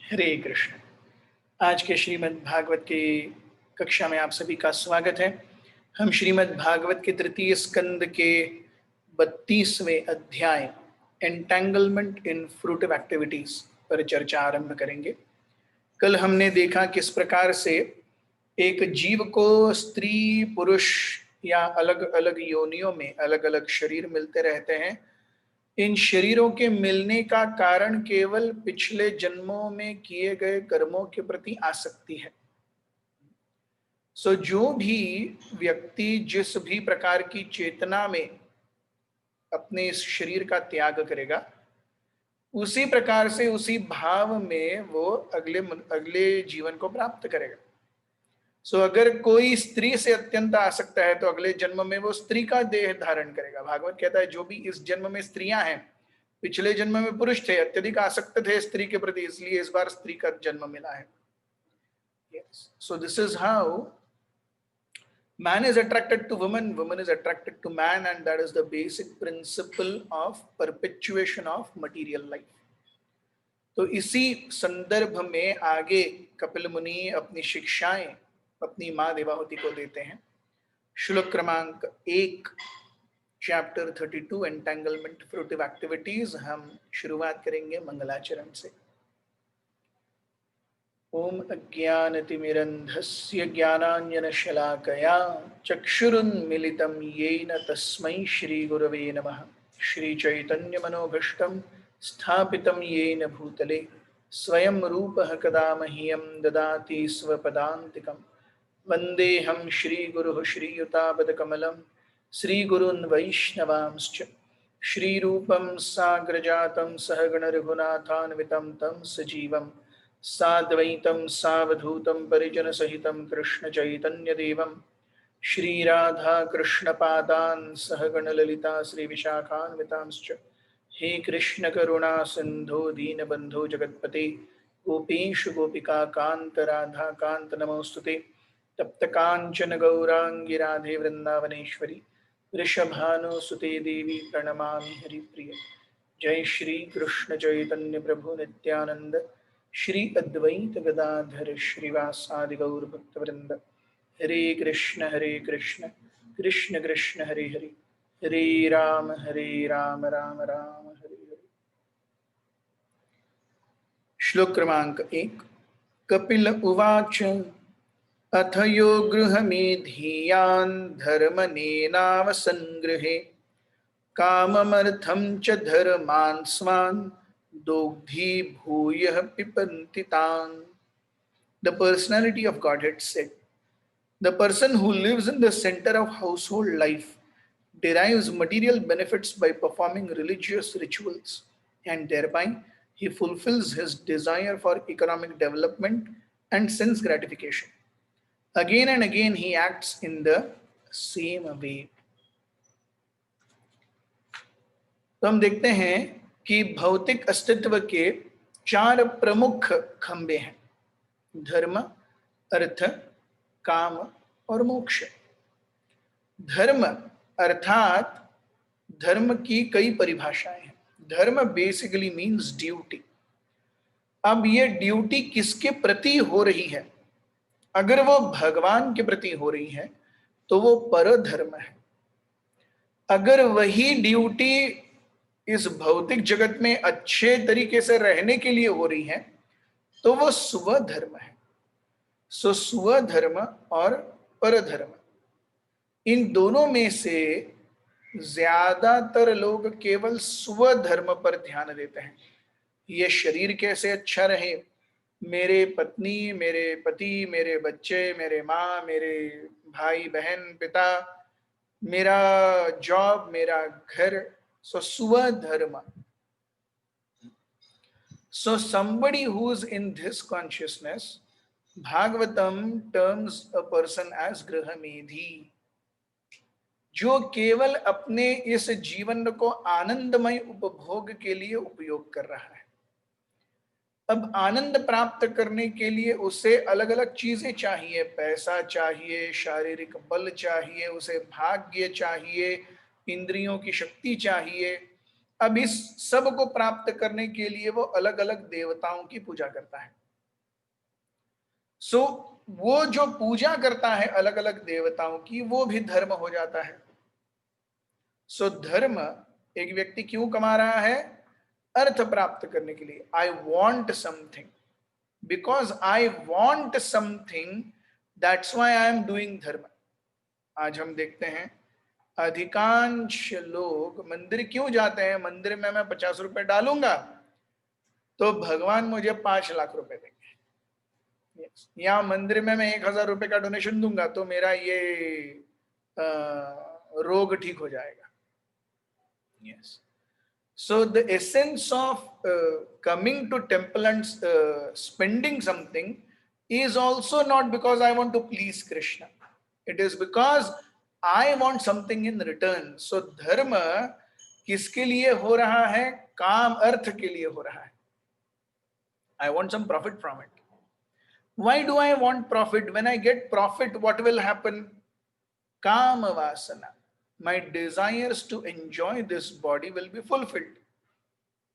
हरे कृष्ण। आज के श्रीमद् भागवत की कक्षा में आप सभी का स्वागत है। हम श्रीमद् भागवत के तृतीय स्कंद के 32वें अध्याय एंटेंगलमेंट इन फ्रूटिव एक्टिविटीज पर चर्चा आरंभ करेंगे। कल हमने देखा किस प्रकार से एक जीव को स्त्री पुरुष या अलग अलग योनियों में अलग अलग शरीर मिलते रहते हैं। इन शरीरों के मिलने का कारण केवल पिछले जन्मों में किए गए कर्मों के प्रति आसक्ति है। जो भी व्यक्ति जिस भी प्रकार की चेतना में अपने इस शरीर का त्याग करेगा, उसी प्रकार से उसी भाव में वो अगले अगले जीवन को प्राप्त करेगा। अगर कोई स्त्री से अत्यंत आसक्त है तो अगले जन्म में वो स्त्री का देह धारण करेगा। भागवत कहता है जो भी इस जन्म में स्त्रियां हैं, पिछले जन्म में पुरुष थे, अत्यधिक आसक्त थे स्त्री के प्रति, इसलिए इस बार स्त्री का जन्म मिला है। So this is how man is attracted to woman, woman is attracted to man, and that is the basic principle of perpetuation of material life. तो इसी संदर्भ में आगे कपिल मुनि अपनी शिक्षाएं अपनी माँ देवाहुति को देते हैं। श्लोक क्रमांक 1 चैप्टर 32 एंटेंगलमेंट फ्रूटिव एक्टिविटीज। हम शुरुआत करेंगे मंगलाचरण से। ओम अज्ञानतिमिरन्धस्य ज्ञानाञ्जनशलाकया चक्षुरुन्मिलितं येन तस्मै श्रीगुरवे नमः। श्रीचैतन्यमनोभीष्टं स्थापितं येन भूतले स्वयं रूपः कदा मह्यं ददाति स्वपदान्तिकं। वन्देऽहं श्रीगुरुः श्रीयुतापदकमलं श्रीगुरून् वैष्णवांश्च। श्रीरूपं साग्रजातं सहगणरघुनाथान्वितं तं सजीवं साद्वैतं सावधूतं परिजनसहितं कृष्णचैतन्यदेवं श्रीराधाकृष्णपादान् सहगणललिता श्रीविशाखान्वितांश्च। हे कृष्ण करुणा सिन्धो दीनबन्धो जगत्पते गोपेश गोपिका कान्त राधा कान्त नमोस्तुते। तप्त कांचन गौरांगी राधे वृंदावनेश्वरी वृषभानुसुते देवी प्रणमामि हरिप्रिय। जय श्री कृष्ण चैतन्य प्रभु नित्यानंद श्री अद्वैत गदाधर श्रीवासादि गौर भक्तवृंद। हरे कृष्ण कृष्ण कृष्ण हरे हरे, हरे राम राम राम हरे हरे। श्लोक क्रमांक 1। कपिल उवाच अथ यो गृहमेधियान् धर्मनेनावसंगृहे काममर्थं च धर्मान् स्वान् दोग्धी भूयः पिबन्ति तान्। The personality of Godhead said, the person who lives in the center of household life derives material benefits by performing religious rituals, and thereby he fulfills his desire for economic development and sense gratification. Again and again he acts in the same way. तो हम देखते हैं कि भौतिक अस्तित्व के 4 प्रमुख खंबे हैं: धर्म, अर्थ, काम और मोक्ष। धर्म अर्थात धर्म की कई परिभाषाएं हैं। धर्म बेसिकली मीन्स ड्यूटी। अब ये ड्यूटी किसके प्रति हो रही है? अगर वो भगवान के प्रति हो रही है तो वो परधर्म है। अगर वही ड्यूटी इस भौतिक जगत में अच्छे तरीके से रहने के लिए हो रही है तो वो स्वधर्म है। स्वधर्म और परधर्म, इन दोनों में से ज्यादातर लोग केवल स्वधर्म पर ध्यान देते हैं। ये शरीर कैसे अच्छा रहे, मेरे पत्नी, मेरे पति, मेरे बच्चे, मेरे माँ, मेरे भाई बहन, पिता, मेरा जॉब, मेरा घर, स्वधर्म। So somebody who's in this consciousness, Bhagavatam terms a person as Grahamedhi, जो केवल अपने इस जीवन को आनंदमय उपभोग के लिए उपयोग कर रहा है। अब आनंद प्राप्त करने के लिए उसे अलग अलग चीजें चाहिए, पैसा चाहिए, शारीरिक बल चाहिए, उसे भाग्य चाहिए, इंद्रियों की शक्ति चाहिए। अब इस सब को प्राप्त करने के लिए वो अलग अलग देवताओं की पूजा करता है। सो वो जो पूजा करता है अलग अलग देवताओं की, वो भी धर्म हो जाता है। सो धर्म एक व्यक्ति क्यों कमा रहा है? अर्थ प्राप्त करने के लिए। I want something, because I want something, that's why I am doing धर्म। आज हम देखते हैं अधिकांश लोग मंदिर क्यों जाते हैं? मंदिर में मैं 50 रुपए डालूंगा तो भगवान मुझे 5 लाख रुपए देंगे, या मंदिर में मैं 1,000 रुपए का डोनेशन दूंगा तो मेरा ये रोग ठीक हो जाएगा। Yes, so the essence of coming to temple and spending something is also not because I want to please Krishna. It is because I want something in return. So dharma किसके लिए हो रहा है? काम अर्थ के लिए हो रहा है। I want some profit from it. Why do I want profit? When I get profit, what will happen? Kama vasana. My desires to enjoy this body will be fulfilled.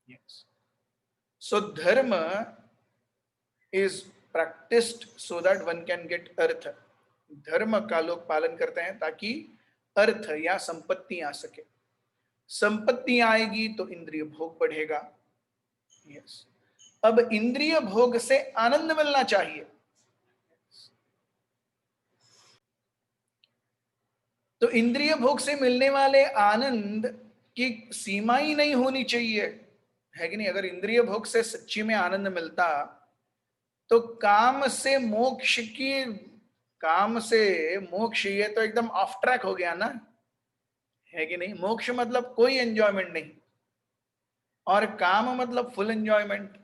Yes. So dharma is practiced so that one can get artha. धर्म का लोग पालन करते हैं ताकि अर्थ या संपत्ति आ सके। संपत्ति आएगी तो इंद्रिय भोग बढ़ेगा। यस, अब इंद्रिय भोग से आनंद मिलना चाहिए, तो इंद्रिय भोग से मिलने वाले आनंद की सीमा ही नहीं होनी चाहिए, है कि नहीं? अगर इंद्रिय भोग से सच्ची में आनंद मिलता तो काम से मोक्ष की, काम से मोक्ष, ये तो एकदम ऑफ ट्रैक हो गया ना, है कि नहीं? मोक्ष मतलब कोई एंजॉयमेंट नहीं और काम मतलब फुल एंजॉयमेंट।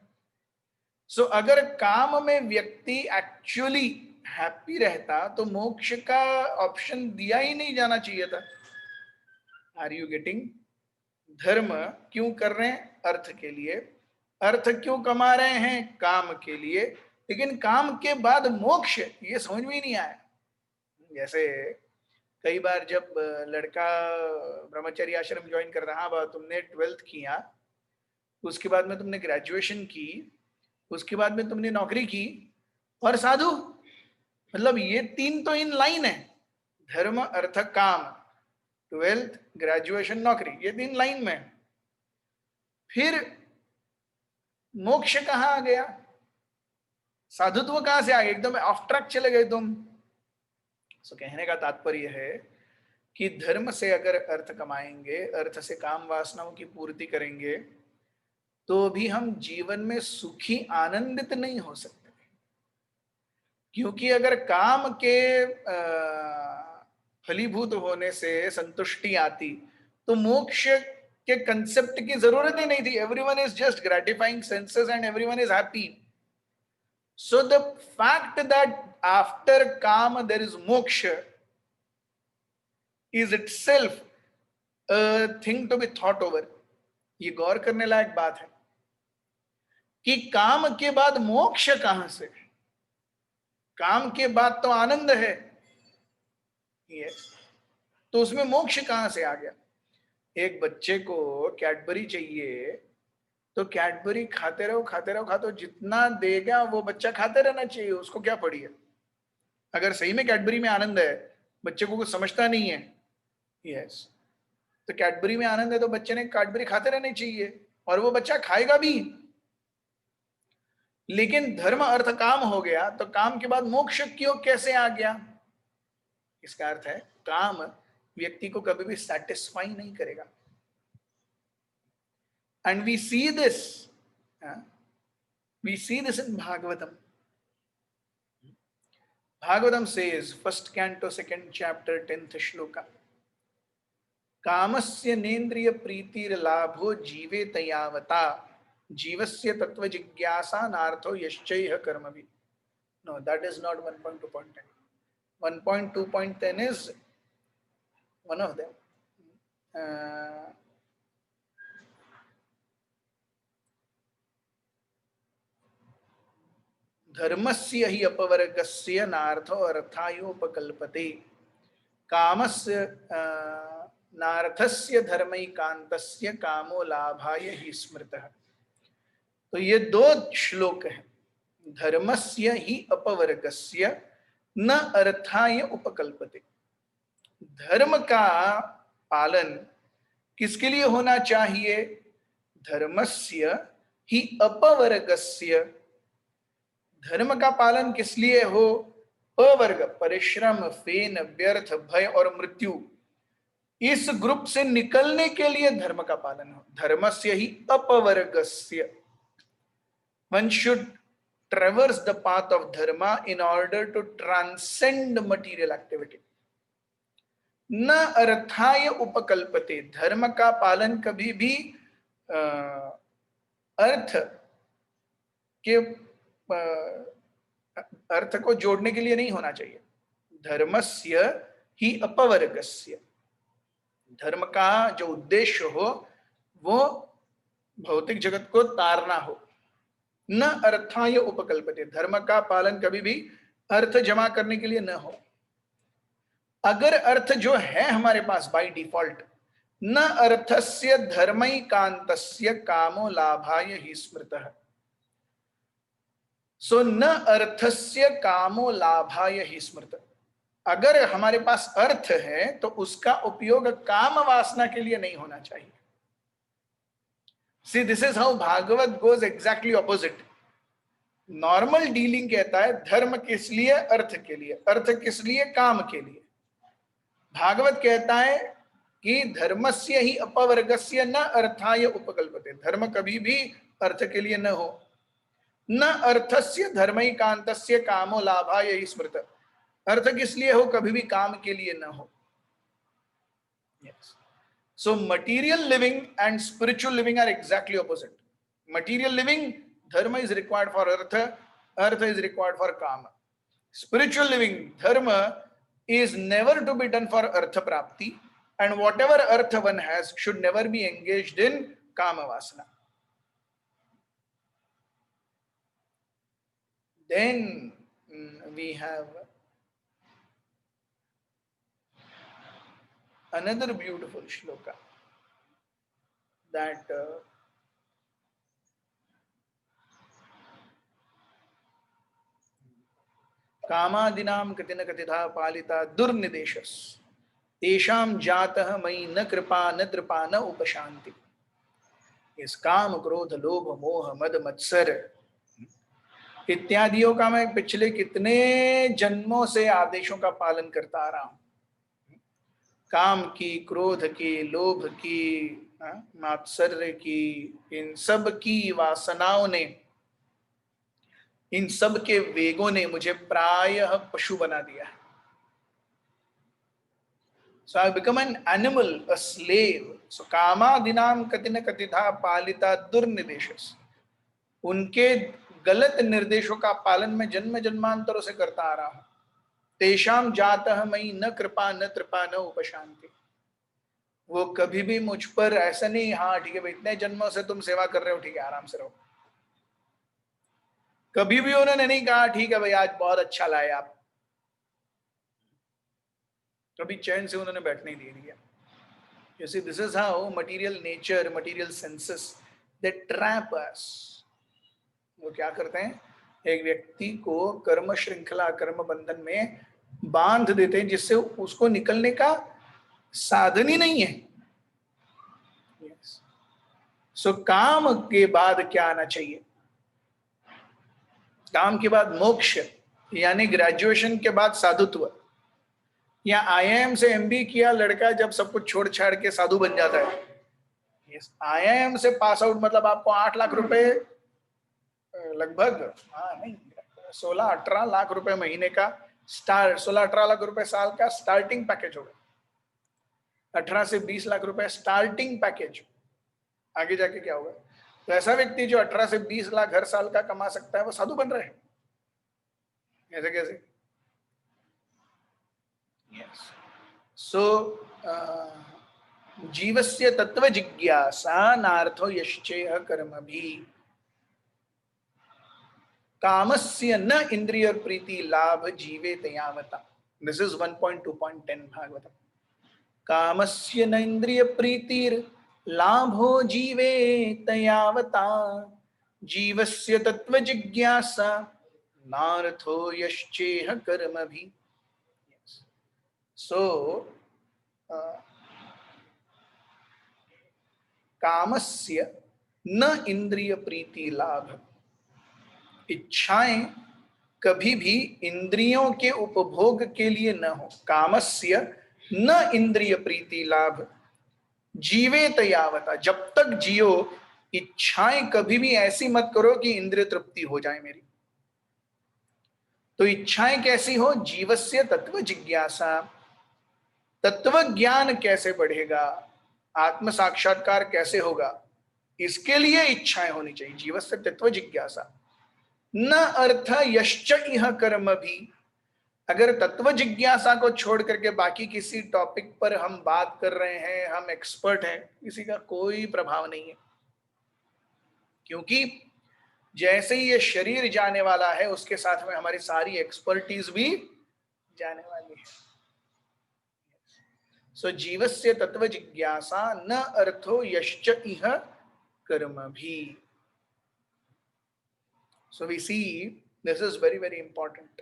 सो अगर काम में व्यक्ति एक्चुअली हैप्पी रहता तो मोक्ष का ऑप्शन दिया ही नहीं जाना चाहिए था। Are you getting? धर्म क्यों कर रहे हैं? अर्थ के लिए। अर्थ क्यों कमा रहे हैं? काम के लिए। लेकिन काम के बाद मोक्ष, ये समझ में ही नहीं आया। जैसे कई बार जब लड़का ब्रह्मचर्य आश्रम ज्वाइन कर रहा, हाँ तुमने 12th किया, उसके बाद में तुमने ग्रेजुएशन की, उसके बाद में तुमने नौकरी की और साधु, मतलब ये तीन तो इन लाइन है, धर्म अर्थ काम, 12th ग्रेजुएशन नौकरी, ये तीन लाइन में। फिर मोक्ष कहां आ गया? साधुत्व कहां से आ गया? एकदम ऑफ ट्रैक चले गए तुम। सो कहने का तात्पर्य है कि धर्म से अगर अर्थ कमाएंगे, अर्थ से काम वासनाओं की पूर्ति करेंगे, तो भी हम जीवन में सुखी आनंदित नहीं हो सकते। क्योंकि अगर काम के फलीभूत होने से संतुष्टि आती तो मोक्ष के कंसेप्ट की जरूरत ही नहीं थी। Everyone is just gratifying senses and everyone is happy. So the fact that after kama there is moksha is itself a thing to be thought over. ये गौर करने लायक बात है कि काम के बाद मोक्ष कहां से? काम के बाद तो आनंद है, yes. तो उसमें मोक्ष कहां से आ गया? एक बच्चे को कैडबरी चाहिए तो कैडबरी खाते रहो खाते रहो खाते रहो, जितना देगा वो बच्चा खाते रहना चाहिए, उसको क्या पड़ी है? अगर सही में कैडबरी में आनंद है, बच्चे को कुछ समझता नहीं है, यस, तो कैडबरी में आनंद है तो बच्चे ने कैडबरी खाते रहने चाहिए और वो बच्चा खाएगा भी। लेकिन धर्म अर्थ काम हो गया तो काम के बाद मोक्ष क्यों, कैसे आ गया? इसका अर्थ है काम व्यक्ति को कभी भी सेटिस्फाई नहीं करेगा। And we see this in Bhagavatam. Bhagavatam says, first canto, second chapter, 10th shloka, कामस्य नेन्द्रिय प्रीतिर लाभो जीवे तयावता जीवस्य तत्व जिज्ञासा नार्थो यश्चैह कर्मभि। No, that is not 1.2.10. 1.2.10 is one of them. धर्मस्य हि अपवर्गस्य नार्थो अर्थायोपकल्पते। कामस्य नार्थस्य धर्मैकान्तस्य कामो लाभाय हि स्मृतः। तो ये दो श्लोक हैं। धर्मस्य हि अपवर्गस्य न अर्थाय उपकल्पते। धर्म का पालन किसके लिए होना चाहिए? धर्मस्य हि अपवर्गस्य। धर्म का पालन किस लिए हो? अवर्ग, परिश्रम, फेन, व्यर्थ, भय और मृत्यु, इस ग्रुप से निकलने के लिए धर्म का पालन हो। धर्मस्य हि अपवर्गस्य। One should traverse the path of dharma in order to transcend material activity. न अर्थाय उपकल्पते। धर्म का पालन कभी भी अर्थ को जोड़ने के लिए नहीं होना चाहिए। धर्मस्य ही अपवर्गस्य। धर्म का जो उद्देश्य हो वो भौतिक जगत को तारना हो। न अर्थाय उपकल्पते। धर्म का पालन कभी भी अर्थ जमा करने के लिए न हो। अगर अर्थ जो है हमारे पास बाय डिफॉल्ट, न अर्थस्य धर्मैकान्तस्य कामो लाभाय हि स्मृतः। सो न अर्थस्य कामो लाभाय हि स्मृतः। अगर हमारे पास अर्थ है तो उसका उपयोग काम वासना के लिए नहीं होना चाहिए। See, this is how Bhagavat goes exactly opposite. Normal dealing कहता है धर्म किस लिए? अर्थ के लिए। अर्थ किस लिए? काम के लिए। भागवत कहता है कि धर्मस्य ही अपवर्गस्य न अर्थाय उपकल्पते। धर्म कभी भी अर्थ के लिए न हो। न अर्थस्य धर्मैकान्तस्य कामो लाभाय हि स्मृतः। अर्थ किस लिए हो? कभी भी काम के लिए न हो। Yes. So material living and spiritual living are exactly opposite. Material living, dharma is required for artha, artha is required for kama. Spiritual living, dharma is never to be done for artha prapti, and whatever artha one has should never be engaged in kama vasana. Then we have another beautiful shloka that कामादिनाम कतिन कतिधा Palita दुर्निदेशस तेषां जातः मयि न कृपा न तृपा न उपशांति। इस काम क्रोध लोभ मोह मद मत्सर इत्यादियों का मैं पिछले कितने जन्मों से आदेशों का पालन करता आ रहा हूं। काम की, क्रोध की, लोभ की, मात्सर्य की, इन सब की वासनाओं ने, इन सब के वेगों ने मुझे प्रायः पशु बना दिया। So I become an animal, a slave. So कामादिनाम कतिन कतिधा Palita दुर्निदेशस। उनके गलत निर्देशों का पालन मैं जन्म जन्मांतरों से करता आ रहा हूं। तेषां जातः मयि न कृपा न तृपा न उपशांति। वो कभी भी मुझ पर ऐसा नहीं, हाँ ठीक है भाई इतने जन्मों से तुम सेवा कर रहे हो, ठीक है आराम से रहो। कभी भी उन्होंने नहीं कहा ठीक है भाई आज बहुत अच्छा लाए आप। कभी चैन से उन्होंने बैठने ही दिया। You see, this is how material nature, material senses, they trap us. वो क्या करते हैं? एक व्यक्ति को कर्म श्रृंखला, कर्म बंधन में बांध देते हैं जिससे उसको निकलने का साधन ही नहीं है। Yes. So काम के बाद क्या आना चाहिए? काम के बाद मोक्ष, यानी ग्रेजुएशन के बाद साधुत्व। या IIM से MBA किया लड़का जब सब कुछ छोड़ छाड़ के साधु बन जाता है। yes. IIM से पास आउट मतलब आपको 8 लाख रुपए लगभग, नहीं 16-18 लाख रुपए महीने का, 16-18 लाख रुपए साल का स्टार्टिंग पैकेज होगा। 18 से 20 लाख रुपए स्टार्टिंग पैकेज। आगे जाके क्या होगा? तो ऐसा व्यक्ति जो 18 से 20 लाख हर साल का कमा सकता है वो साधु बन रहे हैं। ऐसे कैसे? Yes. So जीवस्य तत्व जिज्ञासा नार्थो यश्चेह कर्मभि कामस्य न इंद्रिय प्रीति लाभ जीवे तयावता। This is 1.2.10 Bhagavatam. कामस्य न इंद्रिय प्रीतिर लाभो जीवे तयावता जीवस्य तत्व जिज्ञासा नार्थो यश्चेह कर्म भी। सो कामस्य न इंद्रिय प्रीति लाभ, इच्छाएं कभी भी इंद्रियों के उपभोग के लिए न हो। कामस्य न इंद्रिय प्रीति लाभ जीवे तयावता, जब तक जियो इच्छाएं कभी भी ऐसी मत करो कि इंद्रिय तृप्ति हो जाए मेरी। तो इच्छाएं कैसी हो? जीवस्य तत्व जिज्ञासा, तत्व ज्ञान कैसे बढ़ेगा, आत्म साक्षात्कार कैसे होगा, इसके लिए इच्छाएं होनी चाहिए। जीवस्य तत्व जिज्ञासा न अर्थ यश्च इह कर्म भी। अगर तत्व जिज्ञासा को छोड़ करके बाकी किसी टॉपिक पर हम बात कर रहे हैं, हम एक्सपर्ट हैं, किसी का कोई प्रभाव नहीं है। क्योंकि जैसे ही ये शरीर जाने वाला है उसके साथ में हमारी सारी एक्सपर्टीज भी जाने वाली है। सो जीवस्य तत्व जिज्ञासा न अर्थो यश्च इह कर्म भी। So we see this is very very important.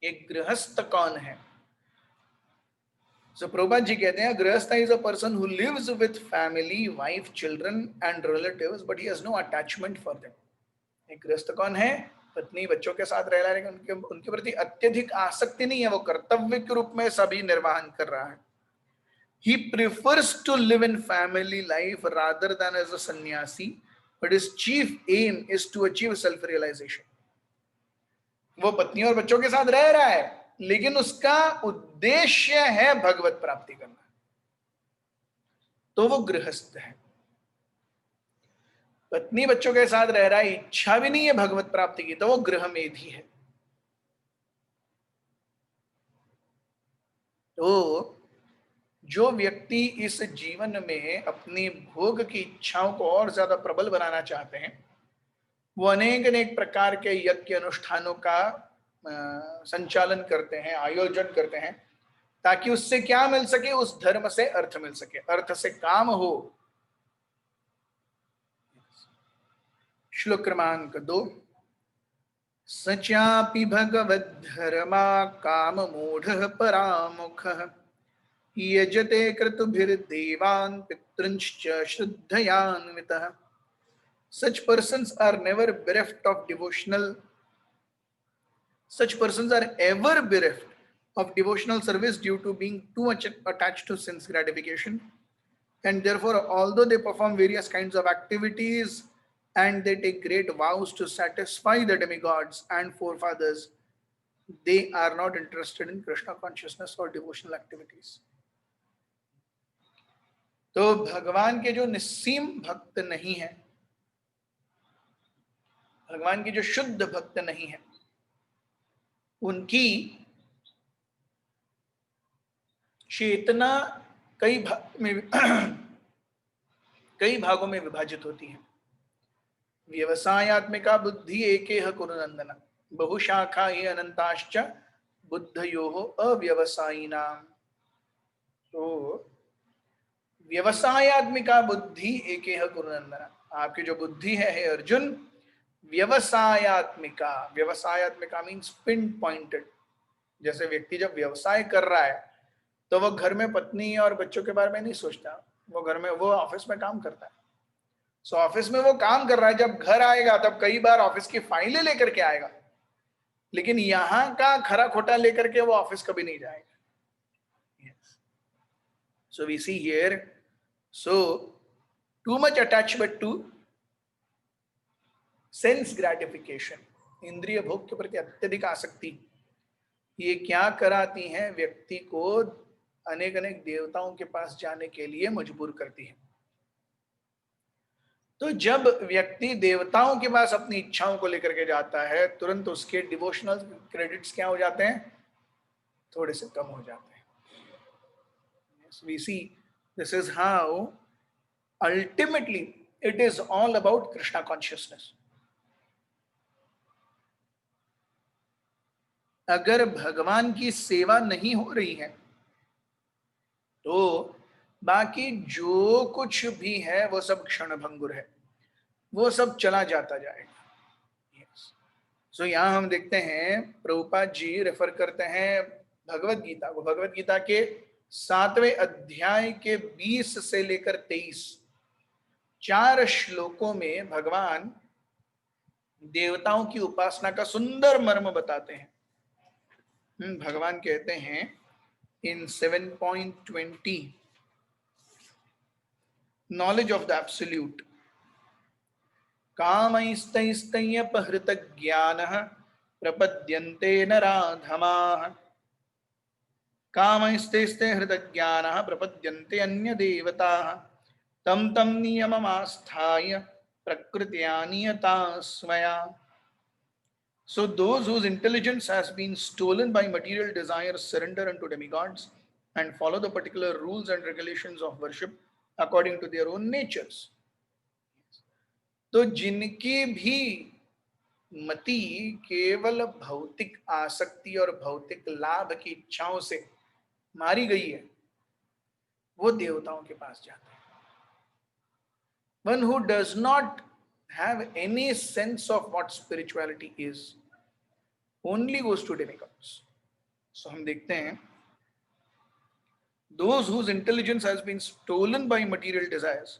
एक गृहस्थ कौन है? सो प्रभुपाद जी कहते हैं grihastha is a person who lives with family, wife, children and relatives but he has no attachment for them. एक गृहस्थ कौन है? पत्नी बच्चों के साथ रह रहा है, लेकिन उनके प्रति अत्यधिक आसक्ति नहीं है, वो कर्तव्य के रूप में सभी निर्वहन कर रहा है। He prefers to live in family life rather than as a sannyasi, but his chief aim is to achieve self-realization. वो पत्नी और बच्चों के साथ रह रहा है, लेकिन उसका उद्देश्य है भगवत प्राप्ति करना, तो वो गृहस्थ है। पत्नी बच्चों के साथ रह रहा है, इच्छा भी नहीं है भगवत प्राप्ति की, तो वो गृहमेधी है। तो जो व्यक्ति इस जीवन में अपनी भोग की इच्छाओं को और ज्यादा प्रबल बनाना चाहते हैं, वो अनेक अनेक प्रकार के यज्ञ अनुष्ठानों का संचालन करते हैं, आयोजन करते हैं, ताकि उससे क्या मिल सके? उस धर्म से अर्थ मिल सके, अर्थ से काम हो। श्लोक क्रमांक 2। सचापि भगवद्धर्मा काम मूढ़ परामुखः यजते क्रतुभिर्देवान् पितृंश्च श्रद्धयान्वितः। Such persons are never bereft of devotional. Such persons are ever bereft of devotional service due to being too much attached to sense gratification, and therefore, although they perform various kinds of activities and they take great vows to satisfy the demigods and forefathers, they are not interested in Krishna consciousness or devotional activities. तो भगवान के जो निस्सीम भक्त नहीं है, भगवान की जो शुद्ध भक्त नहीं है, उनकी चेतना कई भागों में विभाजित होती है। व्यवसायात्मिका बुद्धि एकेह कुरुनंदन बहुशाखा ही अनंताश्च बुद्धयोः अव्यवसायिनाम। तो व्यवसायात्मिका बुद्धि एकेह कुरुनंदन, आपकी जो बुद्धि है हे अर्जुन, व्यवसायात्मिका, व्यवसायात्मिका मीन्स पिन पॉइंटेड। जैसे व्यक्ति जब व्यवसाय कर रहा है तो वो घर में पत्नी और बच्चों के बारे में नहीं सोचता, वो घर में, वो ऑफिस में काम करता है। सो ऑफिस में वो काम कर रहा है, जब घर आएगा तब कई बार ऑफिस की फाइलें लेकर के आएगा, लेकिन यहां का खरा खोटा लेकर के वो ऑफिस कभी नहीं जाएगा। So we see here, so too much attachment to sense gratification, इंद्रिय भोग के प्रति अत्यधिक आसक्ति, ये क्या कराती हैं? व्यक्ति को अनेक अनेक देवताओं के पास जाने के लिए मजबूर करती है। तो जब व्यक्ति देवताओं के पास अपनी इच्छाओं को लेकर के जाता है, तुरंत उसके डिवोशनल क्रेडिट्स क्या हो जाते हैं? थोड़े से कम हो जाते हैं। We see this is how ultimately it is all about Krishna consciousness. अगर भगवान की सेवा नहीं हो रही है तो बाकी जो कुछ भी है वो सब क्षणभंगुर है, वो सब चला जाता जाएगा। yes. सो यहाँ हम देखते हैं प्रभुपाद जी रेफर करते हैं भगवत गीता को, भगवत गीता के 7वें अध्याय के 20 से लेकर 23 4 श्लोकों में भगवान देवताओं की उपासना का सुंदर मर्म बताते हैं। भगवान कहते हैं इन 7.20 नॉलेज ऑफ द एब्सोल्यूट, कामैस्तैस्तैयपहृत ज्ञानः प्रपद्यन्ते नराधमाः, कामैस्तैस्ते हृत ज्ञानः प्रपद्यन्ते अन्य देवताः, तम तम नियममास्थाय प्रकृत्या नियता स्वया। So those whose intelligence has been stolen by material desires surrender unto demigods and follow the particular rules and regulations of worship according to their own natures. तो जिनकी भी मति केवल भौतिक आसक्ति और भौतिक लाभ की इच्छाओं से मारी गई है, वो देवताओं के पास जाते हैं। One who does not have any sense of what spirituality is only goes to demigods. So हम देखते हैं those whose intelligence has been stolen by material desires,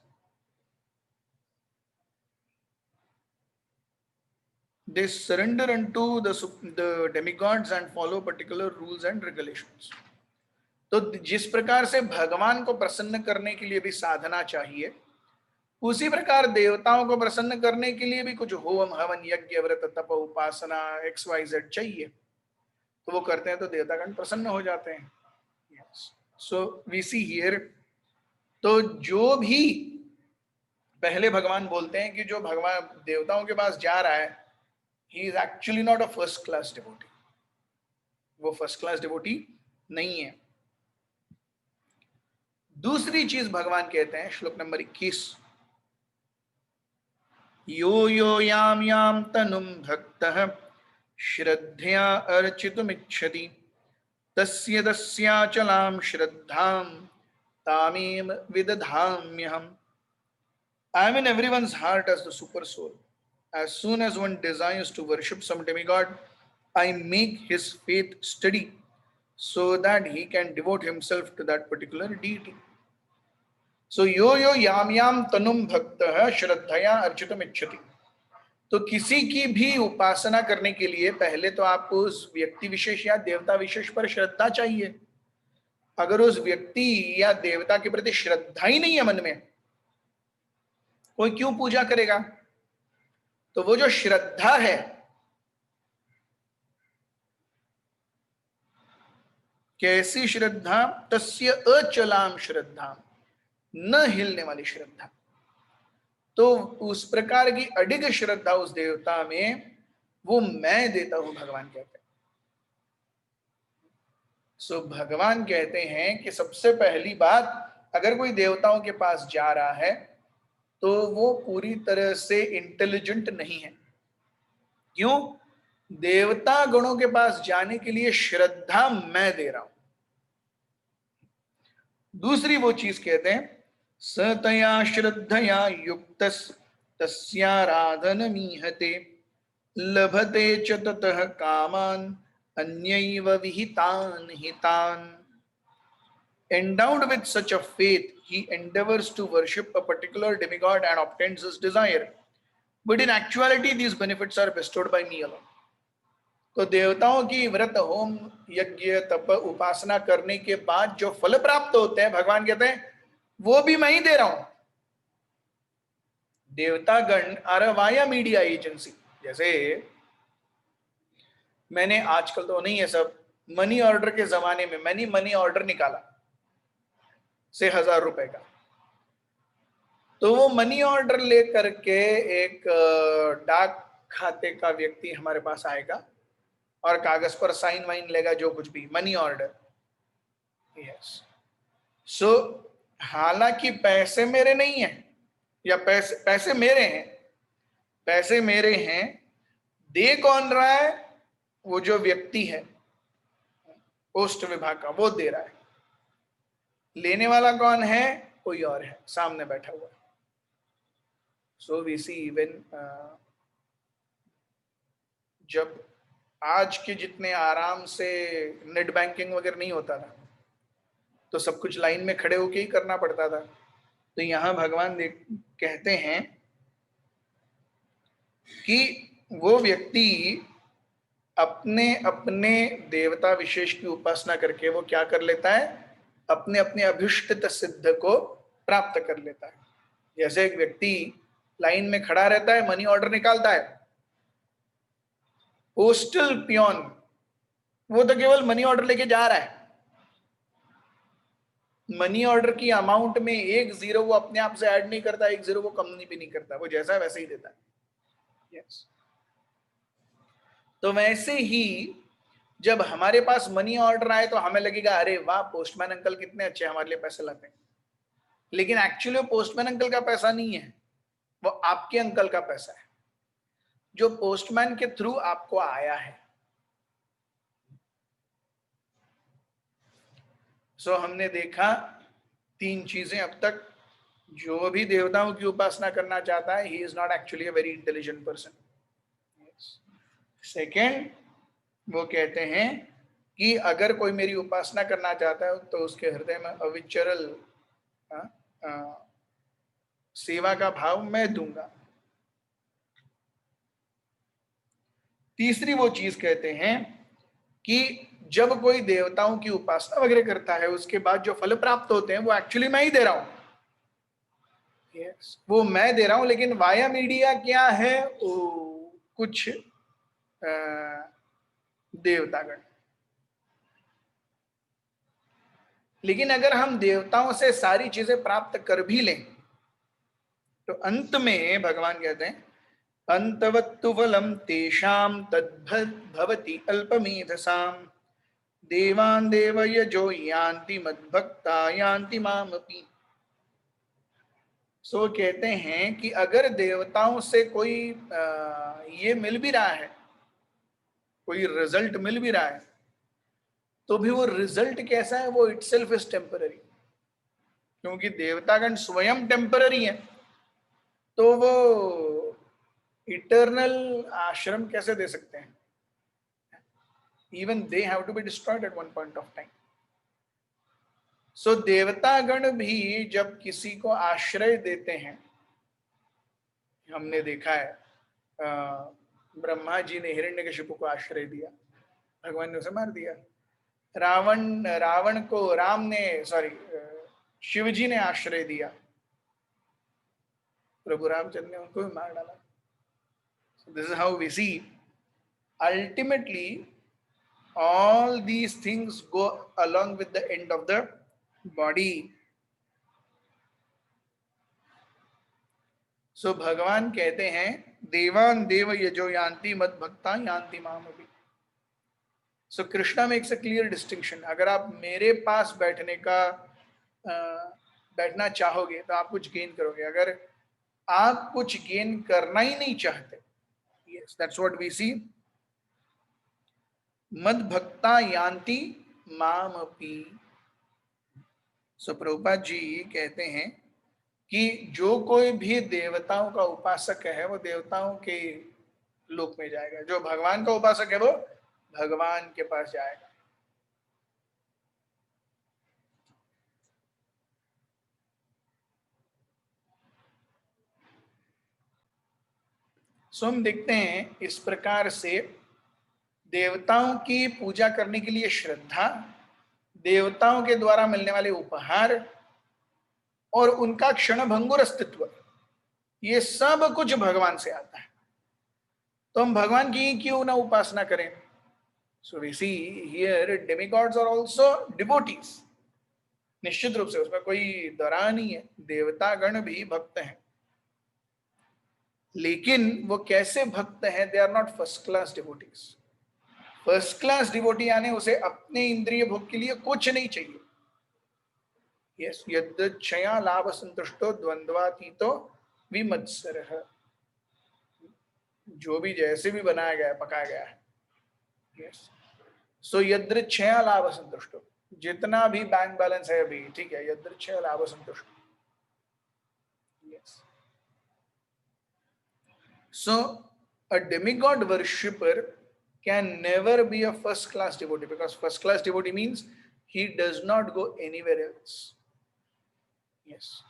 they surrender unto the demigods and follow particular rules and regulations. तो जिस प्रकार से भगवान को प्रसन्न करने के लिए भी साधना चाहिए, उसी प्रकार देवताओं को प्रसन्न करने के लिए भी कुछ होम हवन यज्ञ व्रत तप उपासना XYZ चाहिए, तो वो करते हैं तो देवतागण प्रसन्न हो जाते हैं। सो वी सी हियर, तो जो भी पहले भगवान बोलते हैं कि जो भगवान देवताओं के पास जा रहा है, he is actually not a first class devotee, वो फर्स्ट क्लास डिवोटी नहीं है। दूसरी चीज भगवान कहते हैं श्लोक नंबर 21, यो यो याम याम तनुम भक्तः श्रद्धया अर्चितुमिच्छति तस्य तस्याचलां श्रद्धां तामेव विदधाम्यहम्। I am in everyone's heart as the super soul. As soon as one desires to worship some demigod, I make his faith steady so that he can devote himself to that particular deity. So yo yo yam yam tanum bhaktah shraddhaya architam ichchati. तो किसी की भी उपासना करने के लिए पहले तो आपको उस व्यक्ति विशेष या देवता विशेष पर श्रद्धा चाहिए। अगर उस व्यक्ति या देवता के प्रति श्रद्धा ही नहीं है मन में, कोई क्यों पूजा करेगा? तो वो जो श्रद्धा है, कैसी श्रद्धा? तस्य अचलाम श्रद्धा, न हिलने वाली श्रद्धा। तो उस प्रकार की अडिग श्रद्धा उस देवता में वो मैं देता हूं, भगवान कहते हैं। सो भगवान कहते हैं कि सबसे पहली बात, अगर कोई देवताओं के पास जा रहा है तो वो पूरी तरह से इंटेलिजेंट नहीं है। क्यों? देवता गणों के पास जाने के लिए श्रद्धा मैं दे रहा हूं। दूसरी वो चीज कहते हैं, सतया श्रद्धया युक्तस् तस्याराधनमीहते लभते च ततः कामान् अन्यैव विहितान् हितान्। Endowed with such a faith, he endeavors to worship a particular demigod and obtains his desire. But in actuality, these benefits are bestowed by me alone. तो देवताओं की व्रत होम यज्ञ तप उपासना करने के बाद जो फल प्राप्त होते हैं, भगवान कहते हैं वो भी मैं ही दे रहा हूं। देवतागण आर वाया मीडिया एजेंसी। जैसे मैंने, आजकल तो नहीं है सब, मनी ऑर्डर के जमाने में मैंने मनी ऑर्डर निकाला से 1000 रुपए का, तो वो मनी ऑर्डर लेकर के एक डाक खाते का व्यक्ति हमारे पास आएगा और कागज पर साइन वाइन लेगा, जो कुछ भी मनी ऑर्डर। यस, सो हालांकि पैसे मेरे नहीं है, या पैसे मेरे हैं, पैसे मेरे हैं, दे कौन रहा है? वो जो व्यक्ति है पोस्ट विभाग का, वो दे रहा है। लेने वाला कौन है? कोई और है, सामने बैठा हुआ है। सो वी सी इवन जब आज के जितने आराम से नेट बैंकिंग वगैरह नहीं होता था, तो सब कुछ लाइन में खड़े होके ही करना पड़ता था। तो यहाँ भगवान कहते हैं कि वो व्यक्ति अपने अपने देवता विशेष की उपासना करके वो क्या कर लेता है? अपने अपने अभिष्ट सिद्ध को प्राप्त कर लेता है। जैसे एक व्यक्ति लाइन में खड़ा रहता है, मनी ऑर्डर निकालता है, पोस्टल पियोन वो तो केवल मनी ऑर्डर लेके जा रहा है, मनी ऑर्डर की अमाउंट में एक जीरो वो अपने आप से ऐड नहीं करता, एक जीरो वो कम भी नहीं करता, वो जैसा है वैसे ही देता है। यस। तो वैसे ही जब हमारे पास मनी ऑर्डर आए तो हमें लगेगा अरे वाह, पोस्टमैन अंकल कितने अच्छे हमारे लिए पैसे लाते हैं। लेकिन एक्चुअली वो पोस्टमैन अंकल का पैसा नहीं है, वो आपके अंकल का पैसा है, जो पोस्टमैन के थ्रू आपको आया है। सो हमने देखा तीन चीजें अब तक। जो भी देवताओं की उपासना करना चाहता है, he is not actually a very intelligent person. Second, वो कहते हैं कि अगर कोई मेरी उपासना करना चाहता है तो उसके हृदय में अविचरल सेवा का भाव मैं दूंगा। तीसरी वो चीज कहते हैं कि जब कोई देवताओं की उपासना वगैरह करता है, उसके बाद जो फल प्राप्त होते हैं वो एक्चुअली मैं ही दे रहा हूं। yes, वो मैं दे रहा हूं, लेकिन वाया मीडिया क्या है? कुछ देवतागण। लेकिन अगर हम देवताओं से सारी चीजें प्राप्त कर भी लें तो अंत में भगवान कहते हैं अंतवत्तु फलम तेषाम तद्भवति अल्पमेधसाम देवान देवयजो यान्ति मद्भक्ता यान्ति मामपि। सो कहते हैं कि अगर देवताओं से कोई ये मिल भी रहा है, कोई रिजल्ट मिल भी रहा है, तो भी वो रिजल्ट कैसा है? वो इटसेल्फ इज टेम्पररी, क्योंकि देवतागण स्वयं टेम्पररी है। तो वो इटर्नल आश्रम कैसे दे सकते हैं? Even they have to be destroyed at one point of time. So देवतागण भी जब किसी को आश्रय देते हैं, हमने देखा है ब्रह्मा जी ने हिरण्यकशिपु को आश्रय दिया, भगवान ने उसे मार दिया। रावण को शिव जी ने आश्रय दिया, प्रभु रामचंद्र ने उनको भी मार डाला। This is how we see ultimately all these things go along with the end of the body. So भगवान कहते हैं देवान देव यजो यान्ति मद भक्ता यान्ति मामपि। So Krishna makes a clear distinction. अगर आप मेरे पास बैठना चाहोगे तो आप कुछ गेन करोगे, अगर आप कुछ गेन करना ही नहीं चाहते, yes, that's what we see, मद भक्ता यान्ति मामपि। सो प्रभुपाद जी कहते हैं कि जो कोई भी देवताओं का उपासक है वो देवताओं के लोक में जाएगा, जो भगवान का उपासक है वो भगवान के पास जाएगा। सो हम देखते हैं इस प्रकार से देवताओं की पूजा करने के लिए श्रद्धा, देवताओं के द्वारा मिलने वाले उपहार और उनका क्षणभंगुर अस्तित्व, ये सब कुछ भगवान से आता है। तो हम भगवान की क्यों ना उपासना करें? So we see here demigods are also devotees. निश्चित रूप से उसमें कोई दरा नहीं है, देवतागण भी भक्त हैं, लेकिन वो कैसे भक्त हैं? They are not first class devotees. First class devotee यानी उसे अपने इंद्रिय भोग के लिए कुछ नहीं चाहिए। यस, यद्दच्छया लाभ संतुष्टो द्वंद्वातीतो विमत्सरः। जो भी जैसे भी बनाया गया है, पकाया गया है, यस। सो यदृच्छया लाभ संतुष्टो, जितना भी बैंक बैलेंस है अभी, ठीक है, यदृच्छ लाभ संतुष्ट। Yes, so a demigod worshipper can never be a first class devotee, because first class devotee means he does not go anywhere else. Yes,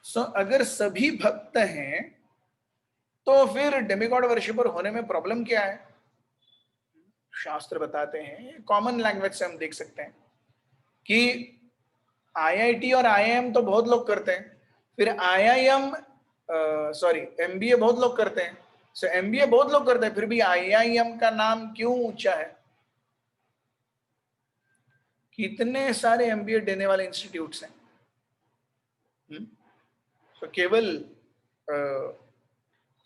so अगर सभी भक्त हैं तो फिर डेमिगॉड वर्शिपर होने में प्रॉब्लम क्या है? शास्त्र बताते हैं, कॉमन लैंग्वेज से हम देख सकते हैं कि आईआईटी और आईआईएम तो बहुत लोग करते हैं, फिर आईआईएम सॉरी एमबीए बहुत लोग करते हैं, सो एमबीए बहुत लोग करते हैं, फिर भी आईआईएम का नाम क्यों ऊंचा है? कितने सारे एमबीए देने वाले इंस्टीट्यूट्स हैं, तो केवल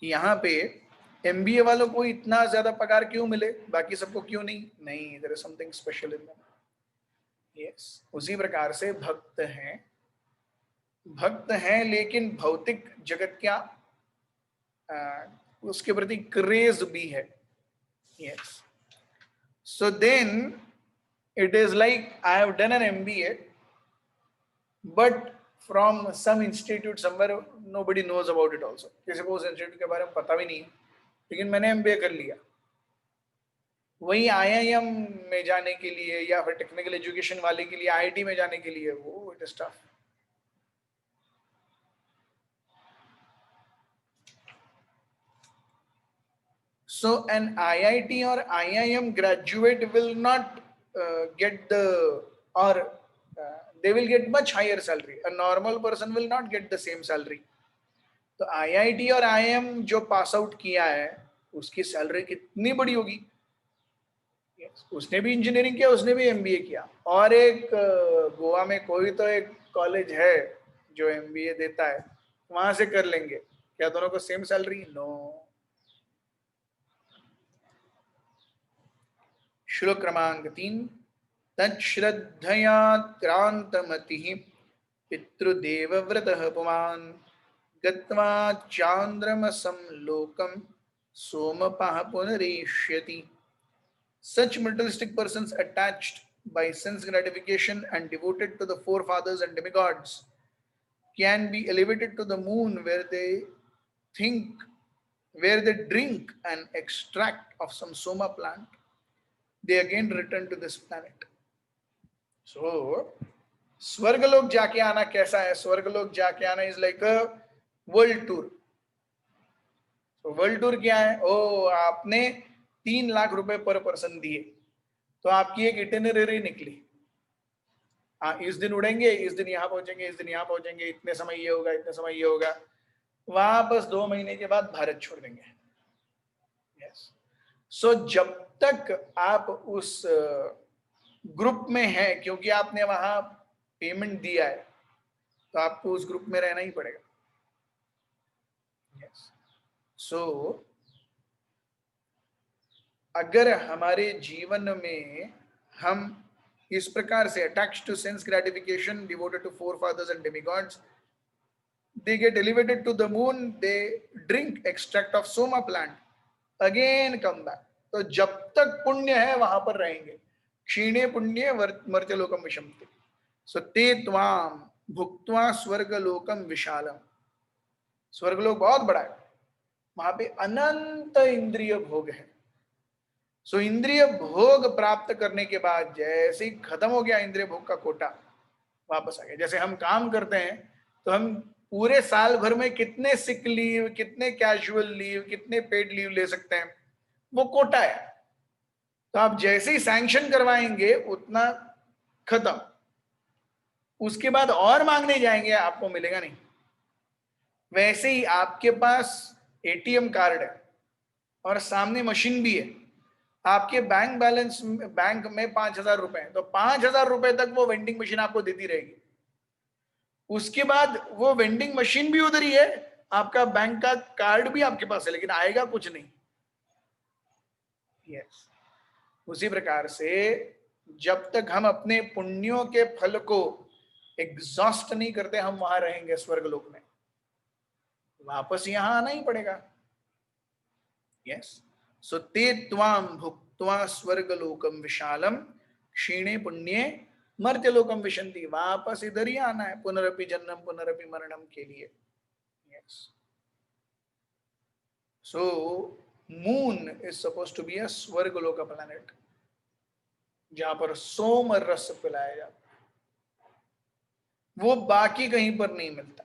यहाँ पे एमबीए वालों को इतना ज्यादा पगार क्यों मिले, बाकी सबको क्यों नहीं? नहीं, there is something special in that. Yes, उसी प्रकार से भक्त हैं लेकिन भौतिक जगत क्या उसके प्रति क्रेज भी है। Yes, so then it is like I have done an MBA, but from some institute somewhere nobody knows about it also, किसी को उस इंस्टीट्यूट के बारे में पता भी नहीं है, लेकिन मैंने MBA कर लिया। वही आईआईएम में जाने के लिए या फिर टेक्निकल एजुकेशन वाले के लिए आईआईटी में जाने के लिए वो it is tough. So an IIT or IIM graduate will not get the or they will get much higher salary. A normal person will not get the same salary. तो IIT और IIM जो pass out किया है उसकी salary कितनी बड़ी होगी? उसने भी इंजीनियरिंग किया, उसने भी एमबीए किया, और एक गोवा में कोई तो एक कॉलेज है जो एमबीए देता है, वहां से कर लेंगे, क्या दोनों को सेम सैलरी? नो। श्लोक क्रमांक 3, तच्छ्रद्धया क्रांतमतिः पितृदेवव्रतः पुमान् गत्वा चांद्रमसं लोकं सोमपः पुनरेष्यति। Such materialistic persons attached by sense gratification and devoted to the forefathers and demigods can be elevated to the moon, where they drink an extract of some soma plant. They again return to this planet. So स्वर्गलोक जाके आना कैसा है? स्वर्गलोक जाके आना is like a world tour. तो world tour क्या है? ओ, आपने 3 लाख रुपए पर पर्सन दिए तो आपकी एक इटिनरी निकली, हाँ इस दिन उड़ेंगे, इस दिन यहाँ पहुंचेंगे, इस दिन यहाँ पहुंचेंगे, इतने समय ये होगा, इतने समय ये होगा, वापस 2 महीने के बाद भारत छोड़ देंगे। यस, सो जब तक आप उस ग्रुप में हैं, क्योंकि आपने वहां पेमेंट दिया है, तो आपको उस ग्रुप में रहना ही पड़ेगा। यस, सो अगर हमारे जीवन में हम इस प्रकार से attached to sense gratification, devoted to forefathers and demigods, they get elevated to the moon, they drink extract of soma plant, again come back. तो जब तक पुण्य है वहां पर रहेंगे। क्षीणे पुण्ये मर्त्यलोकम विषमते, सो ते त्वाम भुक्त्वा स्वर्गलोकम विशालम। स्वर्गलोक बहुत बड़ा है, वहां पे अनंत इंद्रिय भोग है। सो इंद्रिय भोग प्राप्त करने के बाद जैसे ही खत्म हो गया इंद्रिय भोग का कोटा, वापस आ गया। जैसे हम काम करते हैं तो हम पूरे साल भर में कितने सिक लीव, कितने कैजुअल लीव, कितने पेड लीव ले सकते हैं, वो कोटा है। तो आप जैसे ही सैंक्शन करवाएंगे उतना खत्म, उसके बाद और मांगने जाएंगे आपको मिलेगा नहीं। वैसे ही आपके पास एटीएम कार्ड है और सामने मशीन भी है, आपके बैंक बैलेंस बैंक में 5,000 रुपए है, तो 5,000 रुपए तक वो वेंडिंग मशीन आपको देती रहेगी। उसके बाद वो वेंडिंग मशीन भी उधर ही है, आपका बैंक का कार्ड भी आपके पास है, लेकिन आएगा कुछ नहीं। यस, उसी प्रकार से जब तक हम अपने पुण्यों के फल को एग्जॉस्ट नहीं करते, हम वहां रहेंगे स्वर्गलोक में, वापस यहां आना ही पड़ेगा। यस, सो ते त्वाम भुक्त्वा स्वर्गलोकम विशालम क्षीणे पुण्ये मर्त्यलोकम विशंति। वापस इधर ही आना है, पुनरपि जन्म पुनरपि मरणम के लिए। Yes, so moon is suppose to be a swargalok planet, जहां पर सोम रस पिलाया जाता है, वो बाकी कहीं पर नहीं मिलता।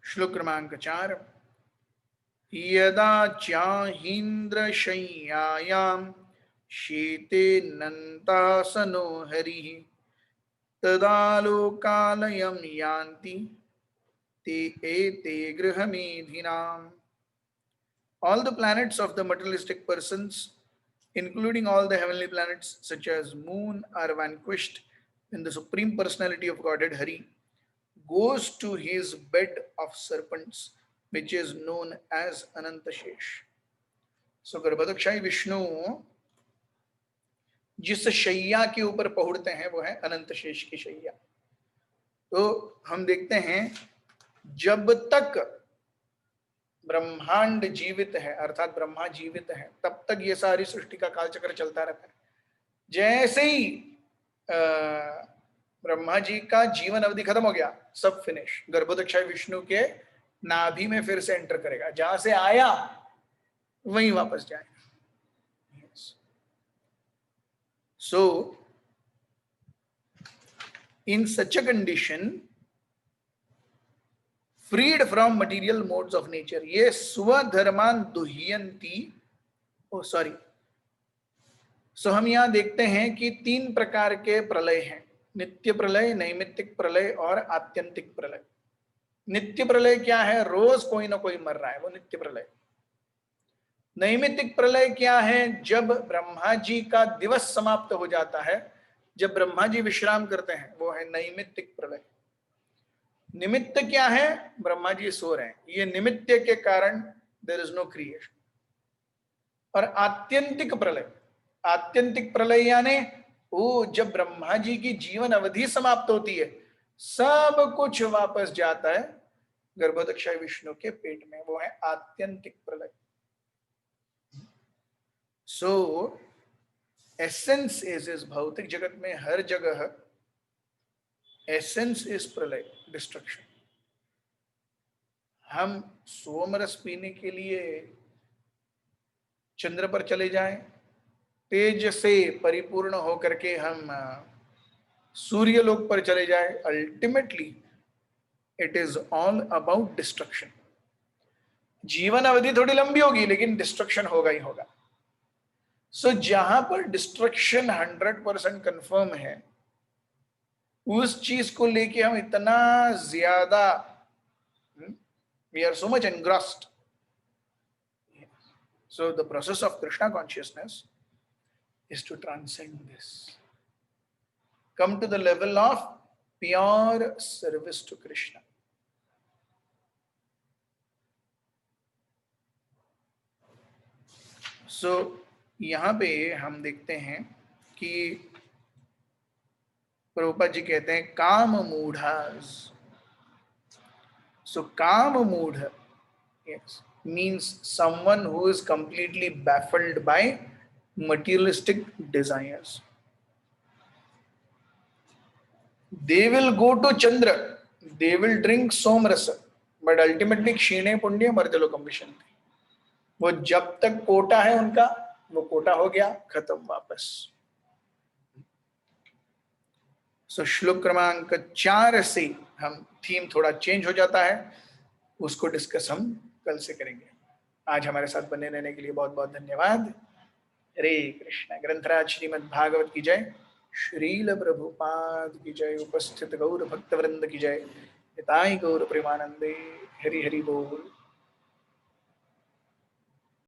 श्लोक क्रमांक 4। यदा चाहीन्द्रशय्यायां शीते नन्तासनो हरिः तदा लोकालयं यान्ति ते एते गृहमेधिनाम्। All the planets of the materialistic persons, including all the heavenly planets such as moon, are vanquished when the Supreme Personality of Godhead Hari goes to his bed of serpents, which is known as Anantashesh. So गर्भदक्षाई Vishnu जिस शैया के ऊपर पहुंचते हैं वो है अनंत शेष की शैया। तो हम देखते हैं जब तक ब्रह्मांड जीवित है, अर्थात ब्रह्मा जीवित है, तब तक ये सारी सृष्टि का कालचक्र चलता रहता है। जैसे ही ब्रह्मा जी का जीवन अवधि खत्म हो गया, सब फिनिश, गर्भोदक्षाई विष्णु के नाभि में फिर से एंटर करेगा, जहां से आया वहीं वापस जाएगा। So, in such a condition, freed from material modes of nature, ये स्वधर्मान दुह्यंती, सॉरी, सो हम यहां देखते हैं कि 3 प्रकार के प्रलय हैं, नित्य प्रलय, नैमित्तिक प्रलय और आत्यंतिक प्रलय। नित्य प्रलय क्या है? रोज कोई ना कोई मर रहा है, वो नित्य प्रलय। नैमित्तिक प्रलय क्या है? जब ब्रह्मा जी का दिवस समाप्त हो जाता है, जब ब्रह्मा जी विश्राम करते हैं, वो है नैमित्तिक प्रलय। निमित्त क्या है? ब्रह्मा जी सो रहे हैं, ये निमित्त के कारण देयर इज नो क्रिएशन। और आत्यंतिक प्रलय, आत्यंतिक प्रलय यानी वो जब ब्रह्मा जी की जीवन अवधि समाप्त होती है, सब कुछ वापस जाता है गर्भोदक्षाई विष्णु के पेट में, वो है आत्यंतिक प्रलय। सो एसेंस इज इस भौतिक जगत में हर जगह एसेंस इज प्रलय, डिस्ट्रक्शन। हम सोमरस पीने के लिए चंद्र पर चले जाएं, तेज से परिपूर्ण होकर के हम सूर्य लोक पर चले जाएं, ultimately it is all about destruction. जीवन अवधि थोड़ी लंबी होगी, लेकिन डिस्ट्रक्शन होगा ही होगा। सो जहां पर डिस्ट्रक्शन 100% कंफर्म है, उस चीज को लेके हम इतना ज्यादा, we are so much engrossed. So the process of Krishna consciousness is to transcend this, come to the level of pure service to Krishna. So यहाँ पे हम देखते हैं कि प्रभुपाद जी कहते हैं काम मूढ़ास। So काम मूढ़, yes, means someone who is completely baffled by materialistic desires. They will go to Chandra, they will drink Somrasa, but ultimately क्षीणे पुण्य मर्त्यलोकम विशन्ति। वो जब तक कोटा है उनका, वो कोटा हो गया, खत्म, वापस। सो श्लोक क्रमांक 4 से हम थीम थोड़ा चेंज हो जाता है, उसको डिस्कस हम कल से करेंगे। आज हमारे साथ बने रहने के लिए बहुत बहुत धन्यवाद। हरे कृष्णा। ग्रंथराज श्रीमद् भागवत की जय, श्रील प्रभुपाद की जय, उपस्थित गौर भक्त वृंद की जय, हिताई गौर प्रेमानंदे। हरि हरि बोल।